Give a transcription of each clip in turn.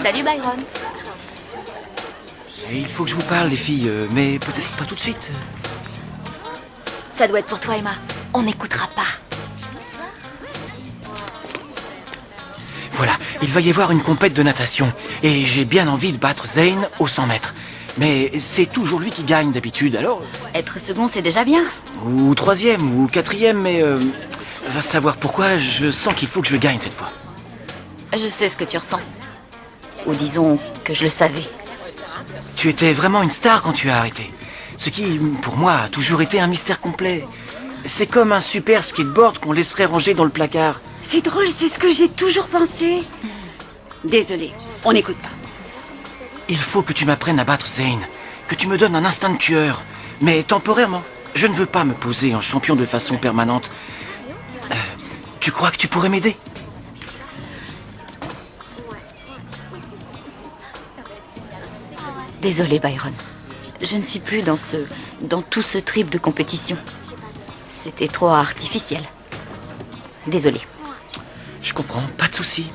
Salut Byron. Et il faut que je vous parle, les filles, mais peut-être pas tout de suite. Ça doit être pour toi, Emma. On n'écoutera pas. Voilà, il va y avoir une compète de natation. Et j'ai bien envie de battre Zane au 100 mètres. Mais c'est toujours lui qui gagne d'habitude, alors... Être second, c'est déjà bien. Ou troisième, ou quatrième, mais... va savoir pourquoi, je sens qu'il faut que je gagne cette fois. Je sais ce que tu ressens. Ou disons que je le savais. Tu étais vraiment une star quand tu as arrêté. Ce qui, pour moi, a toujours été un mystère complet. C'est comme un super skateboard qu'on laisserait ranger dans le placard. C'est drôle, c'est ce que j'ai toujours pensé. Désolée, on n'écoute pas. Il faut que tu m'apprennes à battre Zane. Que tu me donnes un instinct de tueur. Mais temporairement. Je ne veux pas me poser en champion de façon permanente. Tu crois que tu pourrais m'aider ? Désolée, Byron. Je ne suis plus dans tout ce trip de compétition. C'était trop artificiel. Désolée. Je comprends, pas de souci.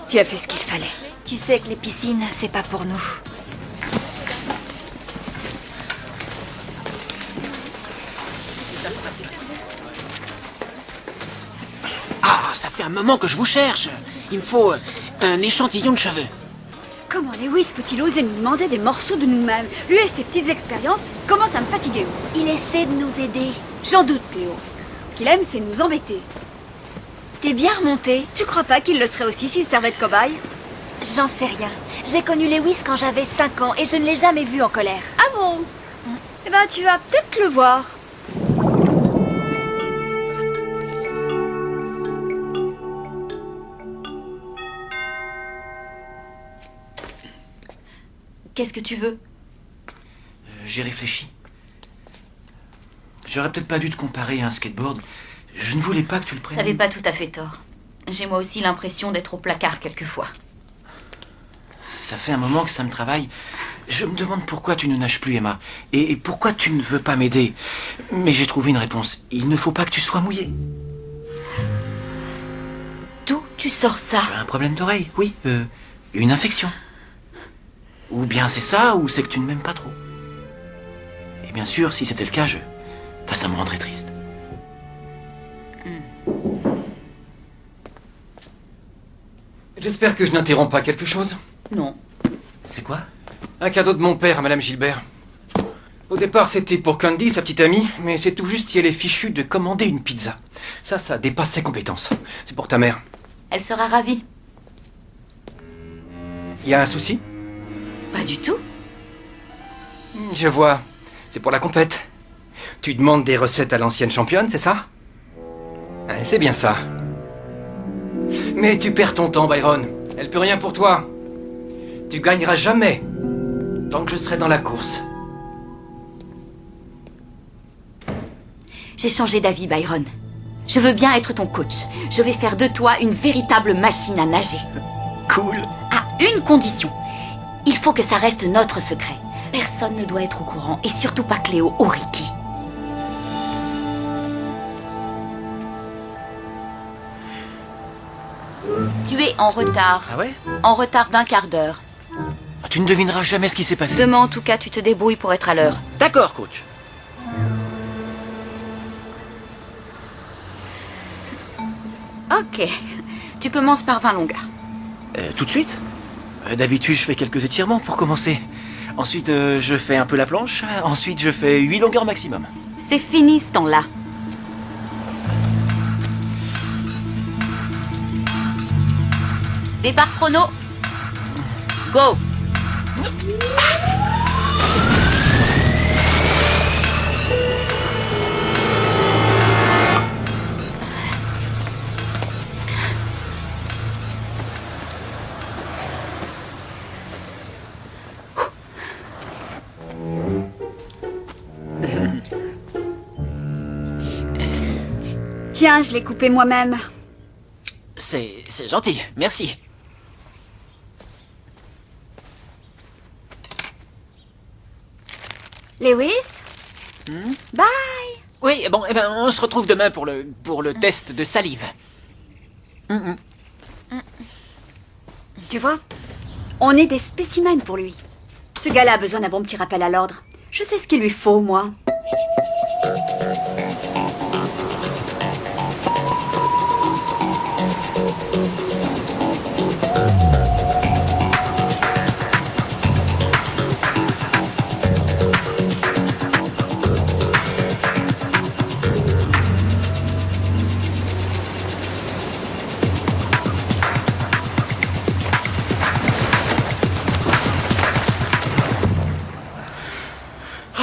Tu as fait ce qu'il fallait. Tu sais que les piscines, c'est pas pour nous. Ah, ça fait un moment que je vous cherche. Il me faut un échantillon de cheveux. Comment Lewis peut-il oser nous demander des morceaux de nous-mêmes? Lui et ses petites expériences commencent à me fatiguer. Il essaie de nous aider. J'en doute, Cléo. Ce qu'il aime, c'est nous embêter. T'es bien remonté. Tu crois pas qu'il le serait aussi s'il servait de cobaye? J'en sais rien. J'ai connu Lewis quand j'avais 5 ans et je ne l'ai jamais vu en colère. Ah bon? Eh ben, tu vas peut-être le voir. Qu'est-ce que tu veux? J'ai réfléchi. J'aurais peut-être pas dû te comparer à un skateboard. Je ne voulais pas que tu le prennes. T'avais pas tout à fait tort. J'ai moi aussi l'impression d'être au placard quelquefois. Ça fait un moment que ça me travaille. Je me demande pourquoi tu ne nages plus, Emma. Et pourquoi tu ne veux pas m'aider. Mais j'ai trouvé une réponse. Il ne faut pas que tu sois mouillée. D'où tu sors ça? Un problème d'oreille, oui. Une infection. Ou bien c'est ça, ou c'est que tu ne m'aimes pas trop. Et bien sûr, si c'était le cas, ça me rendrait triste. J'espère que je n'interromps pas quelque chose. Non. C'est quoi? Un cadeau de mon père à Madame Gilbert. Au départ, c'était pour Candy, sa petite amie, mais c'est tout juste si elle est fichue de commander une pizza. Ça dépasse ses compétences. C'est pour ta mère. Elle sera ravie. Y a un souci? Pas du tout. Je vois. C'est pour la compète. Tu demandes des recettes à l'ancienne championne, c'est ça? C'est bien ça. Mais tu perds ton temps, Byron. Elle peut rien pour toi. Tu gagneras jamais tant que je serai dans la course. J'ai changé d'avis, Byron. Je veux bien être ton coach. Je vais faire de toi une véritable machine à nager. Cool. À une condition. Il faut que ça reste notre secret. Personne ne doit être au courant, et surtout pas Cléo ou Ricky. Tu es en retard. Ah ouais? En retard d'un quart d'heure. Tu ne devineras jamais ce qui s'est passé. Demain, en tout cas, tu te débrouilles pour être à l'heure. D'accord, coach. Ok. Tu commences par 20 longueurs. Tout de suite? D'habitude, je fais quelques étirements pour commencer. Ensuite, je fais un peu la planche. Ensuite, je fais 8 longueurs maximum. C'est fini ce temps-là. Départ chrono. Go. Tiens, je l'ai coupé moi-même. C'est gentil, merci. Lewis? Bye! Oui, bon, eh ben, on se retrouve demain pour le test de salive. Tu vois, on est des spécimens pour lui. Ce gars-là a besoin d'un bon petit rappel à l'ordre. Je sais ce qu'il lui faut, moi.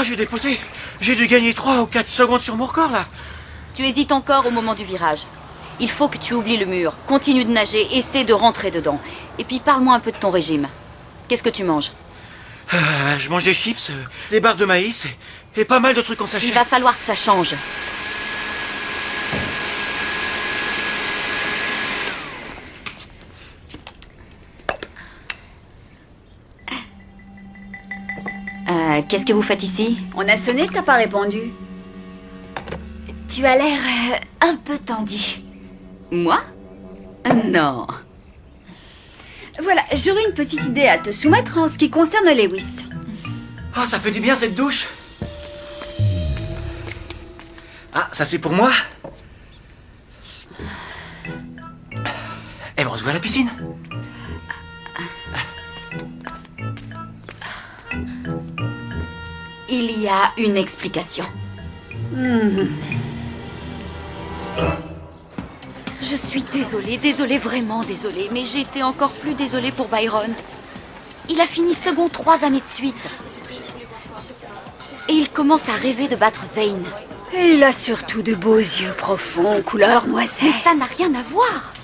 Ah, j'ai dépoté. J'ai dû gagner 3 ou 4 secondes sur mon record, là. Tu hésites encore au moment du virage. Il faut que tu oublies le mur. Continue de nager, essaie de rentrer dedans. Et puis parle-moi un peu de ton régime. Qu'est-ce que tu manges? Je mange des chips, des barres de maïs et pas mal de trucs en sachet. Il va falloir que ça change. Qu'est-ce que vous faites ici? On a sonné, t'as pas répondu. Tu as l'air un peu tendu. Moi? Non. Voilà, j'aurais une petite idée à te soumettre en ce qui concerne Lewis. Ah, ça fait du bien cette douche. Ah, ça c'est pour moi. Eh ben, on se voit à la piscine. Il y a une explication. Je suis désolée, vraiment désolée, mais j'ai été encore plus désolée pour Byron. Il a fini second 3 années de suite. Et il commence à rêver de battre Zane. Et il a surtout de beaux yeux profonds, couleur noisette. Mais ça n'a rien à voir.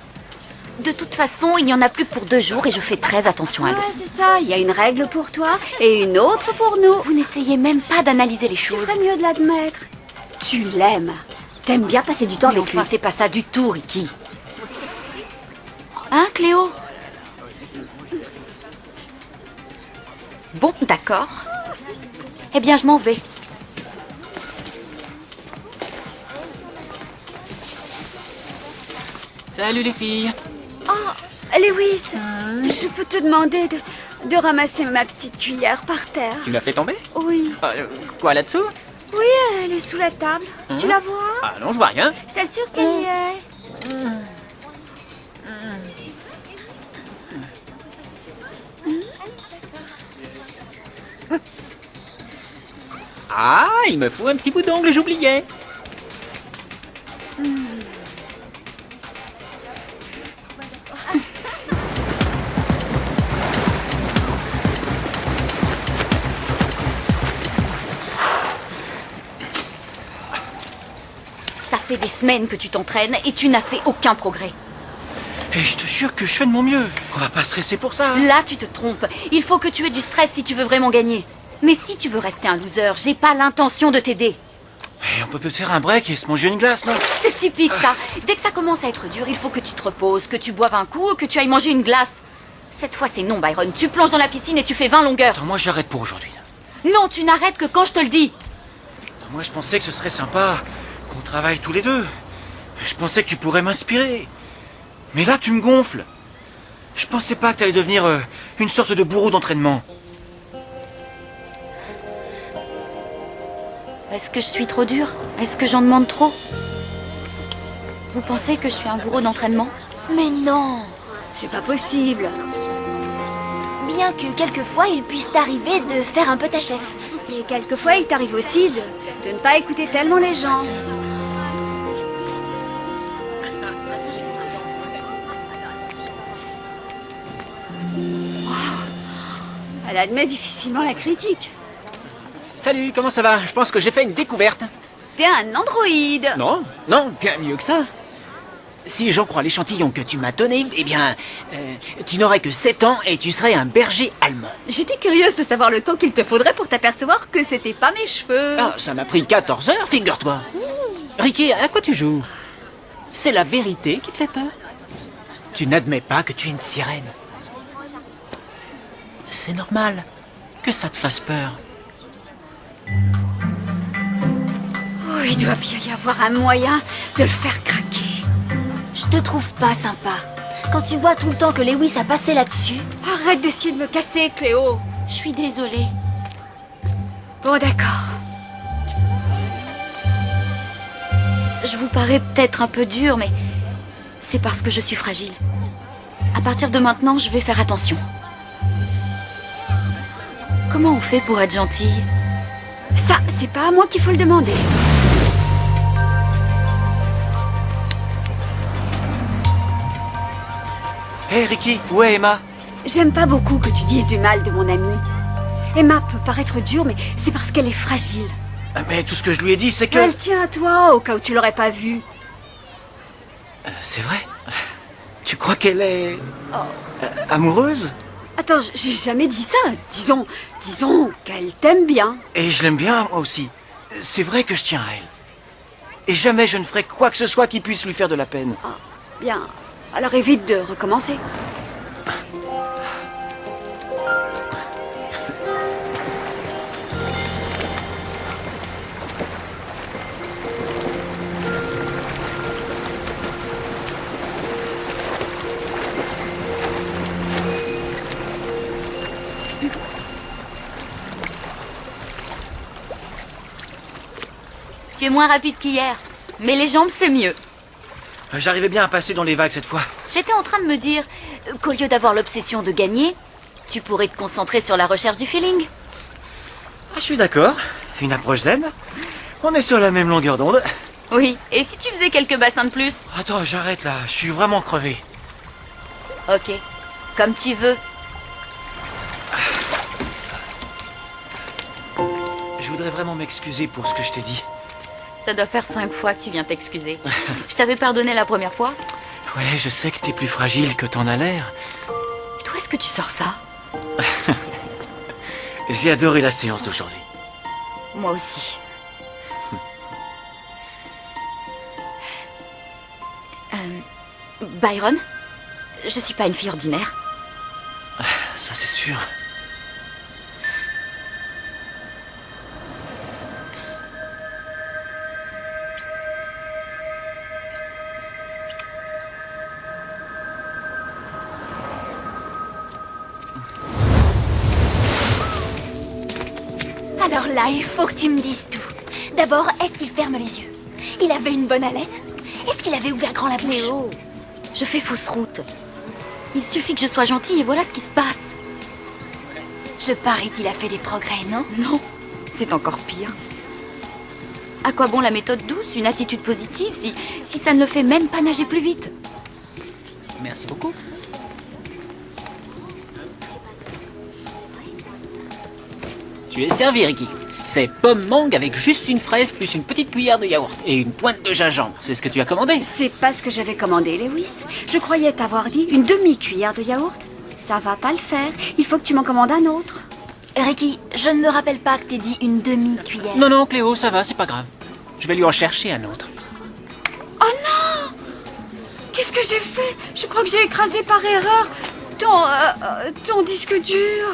De toute façon, il n'y en a plus que pour 2 jours et je fais très attention à lui. Ouais, c'est ça. Il y a une règle pour toi et une autre pour nous. Vous n'essayez même pas d'analyser les Tu choses. ferais mieux de l'admettre. Tu l'aimes. T'aimes bien passer du temps Mais avec lui. enfin, c'est pas ça du tout, Ricky. Hein, Cléo? Bon, d'accord. Eh bien, je m'en vais. Salut les filles. Oh, Lewis, je peux te demander de ramasser ma petite cuillère par terre? Tu l'as fait tomber? Oui. Quoi là-dessous? Oui, elle est sous la table. Tu la vois? Ah non, je vois rien. Je t'assure qu'elle y est. Ah, il me faut un petit bout d'ongle, j'oubliais. Ça fait des semaines que tu t'entraînes et tu n'as fait aucun progrès. Et je te jure que je fais de mon mieux. On va pas stresser pour ça. Là, tu te trompes. Il faut que tu aies du stress si tu veux vraiment gagner. Mais si tu veux rester un loser, j'ai pas l'intention de t'aider. Et on peut peut-être faire un break et se manger une glace, non? C'est typique, ça. Dès que ça commence à être dur, il faut que tu te reposes, que tu boives un coup ou que tu ailles manger une glace. Cette fois, c'est non, Byron. Tu plonges dans la piscine et tu fais 20 longueurs. Attends, moi j'arrête pour aujourd'hui. Non, tu n'arrêtes que quand je te le dis. Attends, moi je pensais que ce serait sympa qu'on travaille tous les deux. Je pensais que tu pourrais m'inspirer. Mais là, tu me gonfles. Je pensais pas que t'allais devenir une sorte de bourreau d'entraînement. Est-ce que je suis trop dure? Est-ce que j'en demande trop? Vous pensez que je suis un bourreau d'entraînement? Mais non! C'est pas possible. Bien que quelquefois il puisse t'arriver de faire un peu ta chef. Et quelquefois, il t'arrive aussi de ne pas écouter tellement les gens. Elle admet difficilement la critique. Salut, comment ça va? Je pense que j'ai fait une découverte. T'es un androïde. Non, bien mieux que ça. Si j'en crois l'échantillon que tu m'as donné, eh bien, tu n'aurais que 7 ans et tu serais un berger allemand. J'étais curieuse de savoir le temps qu'il te faudrait pour t'apercevoir que c'était pas mes cheveux. Ah, ça m'a pris 14 heures, figure-toi. Ricky, à quoi tu joues? C'est la vérité qui te fait peur? Tu n'admets pas que tu es une sirène. C'est normal que ça te fasse peur. Oh, il doit bien y avoir un moyen de le faire craquer. Je te trouve pas sympa. Quand tu vois tout le temps que Lewis a passé là-dessus. Arrête d'essayer de me casser, Cléo. Je suis désolée. Bon, d'accord. Je vous parais peut-être un peu dure, mais c'est parce que je suis fragile. À partir de maintenant, je vais faire attention. Comment on fait pour être gentille? Ça, c'est pas à moi qu'il faut le demander. Hé Ricky, où est Emma? J'aime pas beaucoup que tu dises du mal de mon amie. Emma peut paraître dure, mais c'est parce qu'elle est fragile. Mais tout ce que je lui ai dit, c'est que... Elle tient à toi, au cas où tu l'aurais pas vue. C'est vrai? Tu crois qu'elle est... amoureuse? Attends, j'ai jamais dit ça. Disons qu'elle t'aime bien. Et je l'aime bien, moi aussi. C'est vrai que je tiens à elle. Et jamais je ne ferai quoi que ce soit qui puisse lui faire de la peine. Ah, bien. Alors évite de recommencer. Tu es moins rapide qu'hier, mais les jambes, c'est mieux. J'arrivais bien à passer dans les vagues cette fois. J'étais en train de me dire qu'au lieu d'avoir l'obsession de gagner, tu pourrais te concentrer sur la recherche du feeling. Ah, je suis d'accord. Une approche zen. On est sur la même longueur d'onde. Oui, et si tu faisais quelques bassins de plus? Attends, j'arrête là. Je suis vraiment crevé. Ok, comme tu veux. Je voudrais vraiment m'excuser pour ce que je t'ai dit. Ça doit faire 5 fois que tu viens t'excuser. Je t'avais pardonné la première fois. Ouais, je sais que t'es plus fragile que t'en as l'air. D'où est-ce que tu sors ça? J'ai adoré la séance d'aujourd'hui. Moi aussi. Byron, je suis pas une fille ordinaire. Ça, c'est sûr. Alors là, il faut que tu me dises tout. D'abord, est-ce qu'il ferme les yeux? Il avait une bonne haleine? Est-ce qu'il avait ouvert grand la bouche? Cléo, je fais fausse route. Il suffit que je sois gentille et voilà ce qui se passe. Je parie qu'il a fait des progrès, non? Non, c'est encore pire. À quoi bon la méthode douce, une attitude positive, si ça ne le fait même pas nager plus vite? Merci beaucoup. Tu es servi, Ricky. C'est pomme mangue avec juste une fraise plus une petite cuillère de yaourt et une pointe de gingembre. C'est ce que tu as commandé? C'est pas ce que j'avais commandé, Lewis. Je croyais t'avoir dit une demi-cuillère de yaourt. Ça va pas le faire. Il faut que tu m'en commandes un autre. Ricky, je ne me rappelle pas que t'aies dit une demi-cuillère. Non, non, Cléo, ça va, c'est pas grave. Je vais lui en chercher un autre. Oh non! Qu'est-ce que j'ai fait? Je crois que j'ai écrasé par erreur ton disque dur.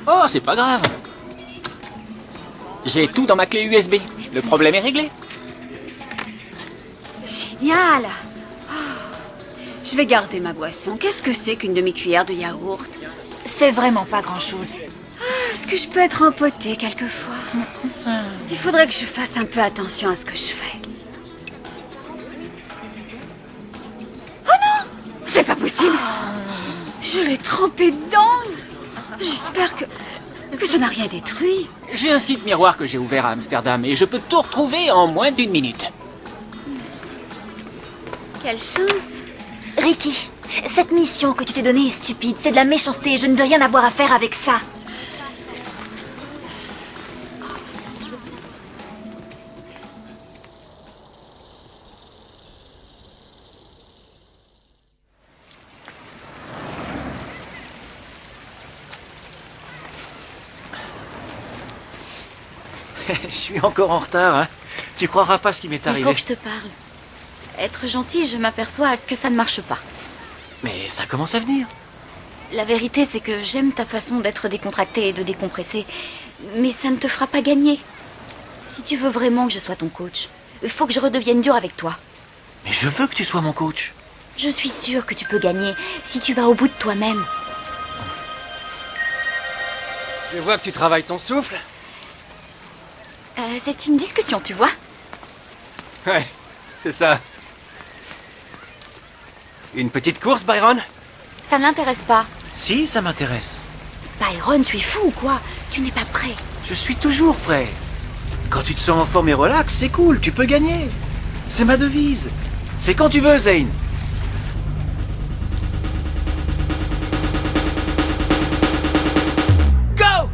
Oh, c'est pas grave. J'ai tout dans ma clé USB. Le problème est réglé. Génial! Oh, je vais garder ma boisson. Qu'est-ce que c'est qu'une demi-cuillère de yaourt? C'est vraiment pas grand-chose. Est-ce que je peux être empotée quelquefois? Il faudrait que je fasse un peu attention à ce que je fais. Oh non! C'est pas possible! Je l'ai trempé dedans! J'espère que ça n'a rien détruit. J'ai un site miroir que j'ai ouvert à Amsterdam et je peux tout retrouver en moins d'1 minute. Quelle chance! Ricky, cette mission que tu t'es donnée est stupide. C'est de la méchanceté. Je ne veux rien avoir à faire avec ça. Je suis encore en retard, hein. Tu croiras pas ce qui m'est Il arrivé. faut que je te parle. Être gentille, je m'aperçois que ça ne marche pas. Mais ça commence à venir. La vérité, c'est que j'aime ta façon d'être décontractée et de décompresser. Mais ça ne te fera pas gagner. Si tu veux vraiment que je sois ton coach, il faut que je redevienne dur avec toi. Mais je veux que tu sois mon coach. Je suis sûre que tu peux gagner si tu vas au bout de toi-même. Je vois que tu travailles ton souffle. C'est une discussion, tu vois. Ouais, c'est ça. Une petite course, Byron? Ça ne l'intéresse pas. Si, ça m'intéresse. Byron, tu es fou ou quoi? Tu n'es pas prêt. Je suis toujours prêt. Quand tu te sens en forme et relax, c'est cool, tu peux gagner. C'est ma devise. C'est quand tu veux, Zane. Go!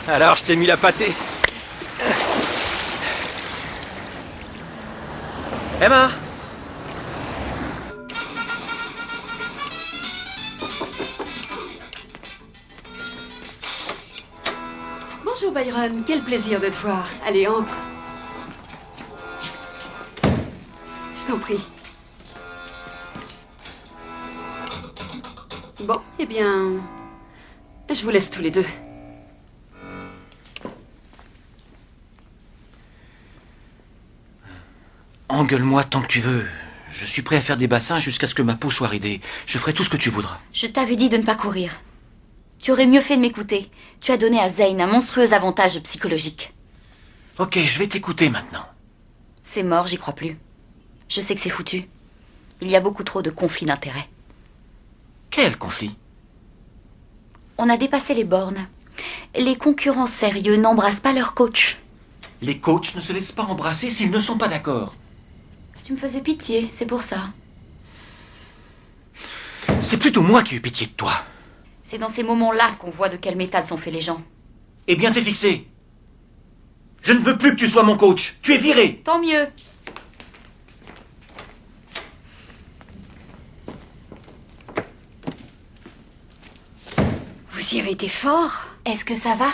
Alors, je t'ai mis la pâtée. Emma! Bonjour Byron, quel plaisir de te voir. Allez, entre. Je t'en prie. Bon, eh bien... je vous laisse tous les deux. Engueule-moi tant que tu veux. Je suis prêt à faire des bassins jusqu'à ce que ma peau soit ridée. Je ferai tout ce que tu voudras. Je t'avais dit de ne pas courir. Tu aurais mieux fait de m'écouter. Tu as donné à Zane un monstrueux avantage psychologique. Ok, je vais t'écouter maintenant. C'est mort, j'y crois plus. Je sais que c'est foutu. Il y a beaucoup trop de conflits d'intérêts. Quel conflit? On a dépassé les bornes. Les concurrents sérieux n'embrassent pas leur coach. Les coachs ne se laissent pas embrasser s'ils ne sont pas d'accord. Tu me faisais pitié, c'est pour ça. C'est plutôt moi qui ai eu pitié de toi. C'est dans ces moments-là qu'on voit de quel métal sont faits les gens. Eh bien, t'es fixé. Je ne veux plus que tu sois mon coach. Tu es viré. Tant mieux. Vous y avez été fort. Est-ce que ça va?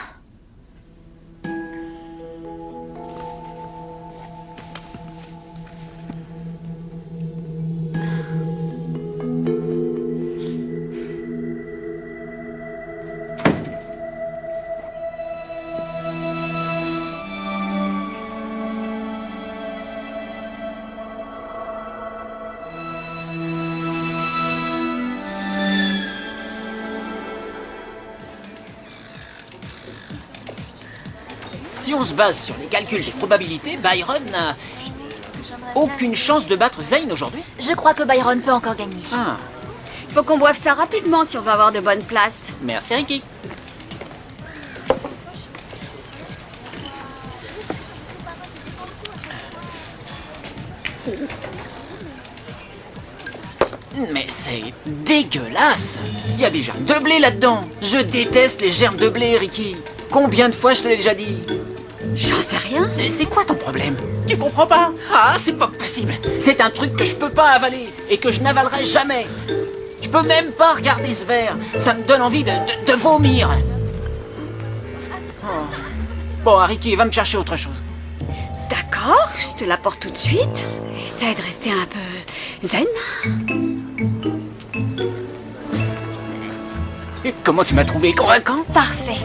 Si on se base sur les calculs des probabilités, Byron n'a aucune chance de battre Zane aujourd'hui. Je crois que Byron peut encore gagner. Ah, Faut qu'on boive ça rapidement si on veut avoir de bonnes places. merci Ricky. Mais c'est dégueulasse. Il y a des germes de blé là-dedans. Je déteste les germes de blé, Ricky. Combien de fois je te l'ai déjà dit? J'en sais rien. C'est quoi ton problème? Tu comprends pas? Ah, c'est pas possible. C'est un truc que je peux pas avaler et que je n'avalerai jamais. Je peux même pas regarder ce verre. Ça me donne envie de vomir. Oh. Bon, Ricky, va me chercher autre chose. D'accord, je te l'apporte tout de suite. Essaie de rester un peu zen. Comment tu m'as trouvé convaincant? Parfait.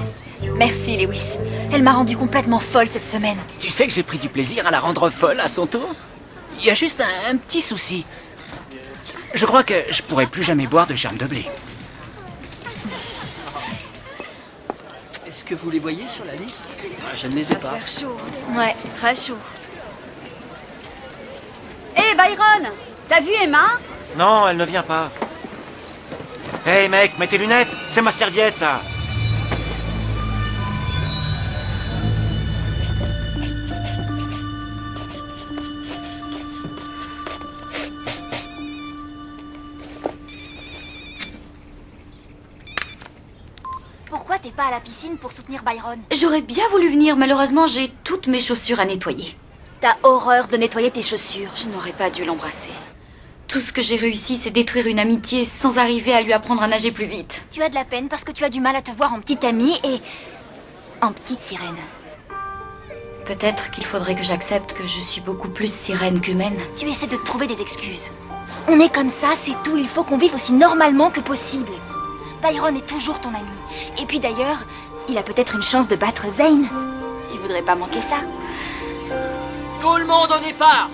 Merci, Lewis. Elle m'a rendue complètement folle cette semaine. Tu sais que j'ai pris du plaisir à la rendre folle à son tour. Il y a juste un petit souci. Je crois que je pourrai plus jamais boire de germe de blé. Est-ce que vous les voyez sur la liste? Je ne les ai pas. Faire chaud. Ouais. Très chaud. Hé Byron, t'as vu Emma? Non, elle ne vient pas. Hey mec, mets tes lunettes. C'est ma serviette, ça. Pourquoi t'es pas à la piscine pour soutenir Byron? J'aurais bien voulu venir, malheureusement j'ai toutes mes chaussures à nettoyer. T'as horreur de nettoyer tes chaussures. Je n'aurais pas dû l'embrasser. Tout ce que j'ai réussi, c'est détruire une amitié sans arriver à lui apprendre à nager plus vite. Tu as de la peine parce que tu as du mal à te voir en petite amie et en petite sirène. Peut-être qu'il faudrait que j'accepte que je suis beaucoup plus sirène qu'humaine. Tu essaies de te trouver des excuses. On est comme ça, c'est tout. Il faut qu'on vive aussi normalement que possible. Byron est toujours ton ami. Et puis d'ailleurs, il a peut-être une chance de battre Zane. Tu voudrais pas manquer ça? Tout le monde au départ.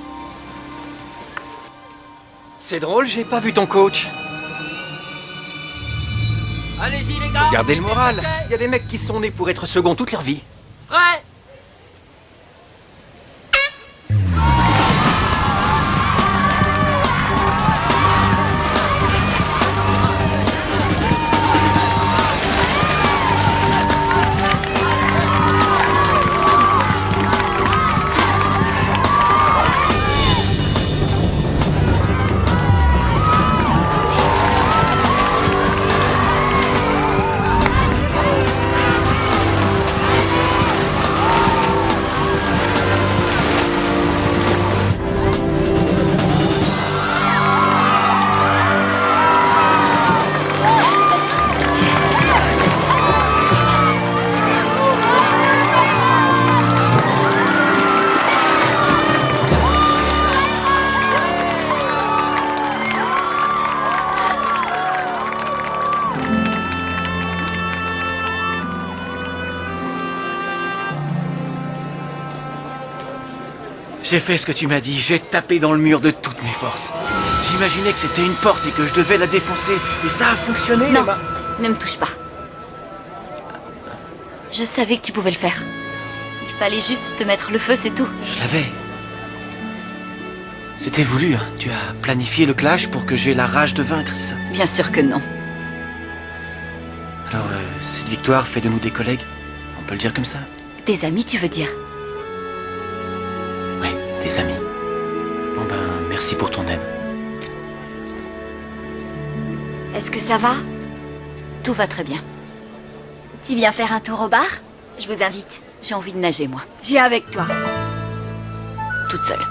C'est drôle, j'ai pas vu ton coach. Allez-y les gars. Gardez le moral. Il y a des mecs qui sont nés pour être second toute leur vie. Prêt? J'ai fait ce que tu m'as dit, j'ai tapé dans le mur de toutes mes forces. J'imaginais que c'était une porte et que je devais la défoncer, et ça a fonctionné. Non, Emma. ne me touche pas. Je savais que tu pouvais le faire. Il fallait juste te mettre le feu, c'est tout. Je l'avais. C'était voulu, hein. Tu as planifié le clash pour que j'aie la rage de vaincre, c'est ça? Bien sûr que non. Alors, cette victoire fait de nous des collègues? On peut le dire comme ça? Des amis, tu veux dire? Oui, des amis. Bon ben, merci pour ton aide. Est-ce que ça va? Tout va très bien. Tu viens faire un tour au bar? Je vous invite. J'ai envie de nager, moi. Je viens avec toi. Toute seule.